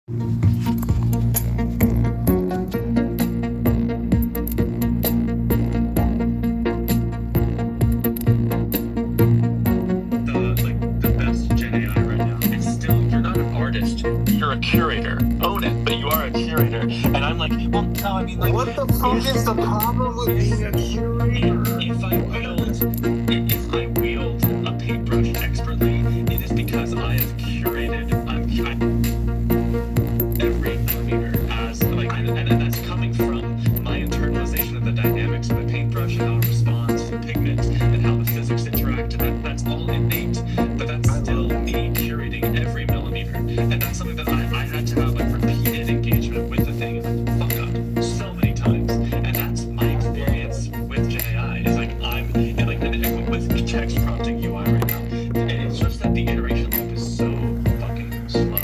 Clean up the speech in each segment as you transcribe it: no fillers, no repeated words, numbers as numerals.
The best Gen AI right now. It's still, you're not an artist. You're a curator. Own it, but you are a curator. And I'm like, well, no, I mean, like, what the fuck is the problem with being a curator? If I wield a paintbrush expertly, it is because I have curated. Every millimeter as like, and that's coming from my internalization of the dynamics of the paintbrush and how it responds to pigment and how the physics interact. And that's all innate, but that's still me curating every millimeter, and that's something that I had to have like repeated engagement with the thing and fuck up so many times, and that's my experience with Gen AI. Is like I'm and like and with text prompting UI right now, and it's just that the iteration loop is so fucking slow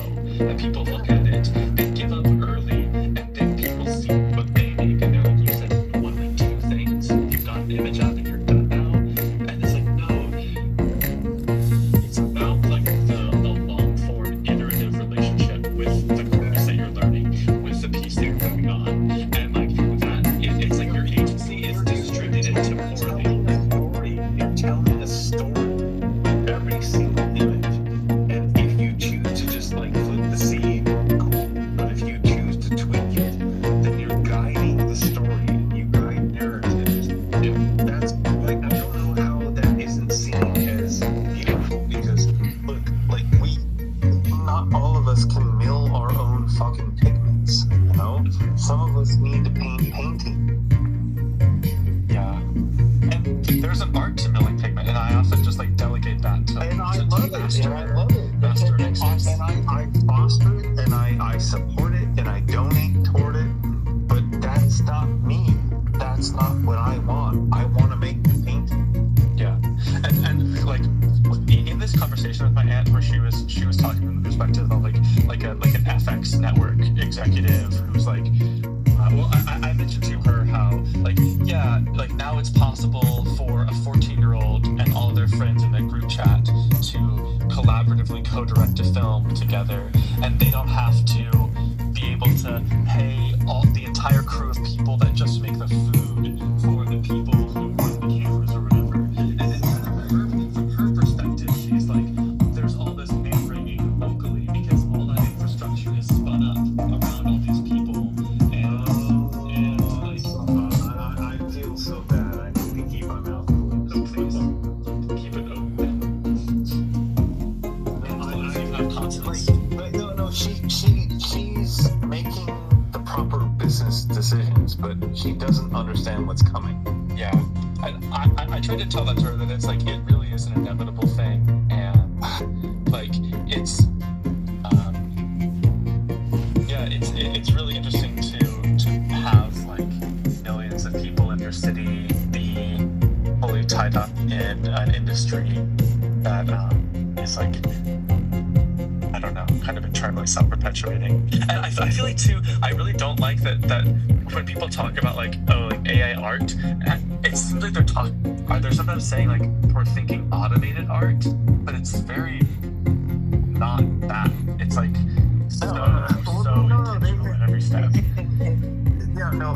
that people look at it, they give up early, and then people see what they make, and they're like, you said one like two things, you've got an image out and you're done now, and it's like, no, it's about like the long form iterative relationship with the course that you're learning, with the piece that you're moving on, and like that it's like your agency is distributed to poorly. You're telling a story with every single image, and if you choose to just like flip the seed, cool. But if you choose to tweak it, then you're guiding the story. You guide narratives. And that's like, I don't know how that isn't seen as beautiful, because look, like not all of us can mill our own fucking pigments, you know? Some of us need to paint painting. Yeah, and there's an art to milling pigment, and I often just like delegate that to And I to love it, master, and I love it. master And I foster it, and I support it, and I donate toward it, but that's not me. That's not what I want. I want to make the painting. Yeah, and like in this conversation with my aunt, where she was talking from the perspective of like an FX network executive who's like, well, I mentioned to her how like, yeah, like now it's possible for a 14-year-old and all of their friends in their group chat to collaboratively co-direct a film together, and they don't have to be able to pay the entire crew of people that just make the food for the people who run the cameras or whatever. And then from her perspective, she's like, there's all this hand-wringing locally because all that infrastructure is spun up around all these people. And like, I feel so bad. I need to keep my mouth closed. please keep it open. And have consonants. But no, she's making the proper business decisions, but she doesn't understand what's coming. Yeah, I tried to tell that to her, that it's like, it really is an inevitable thing, and like it's yeah, it's really interesting to have like millions of people in your city be fully tied up in an industry that is like, I don't know, kind of internally self-perpetuating. And I feel like too, I really don't like that when people talk about like, oh, like AI art, it seems like they're sometimes saying like we're thinking automated art, but it's very not that. It's like so No, intentional at every step. yeah, no.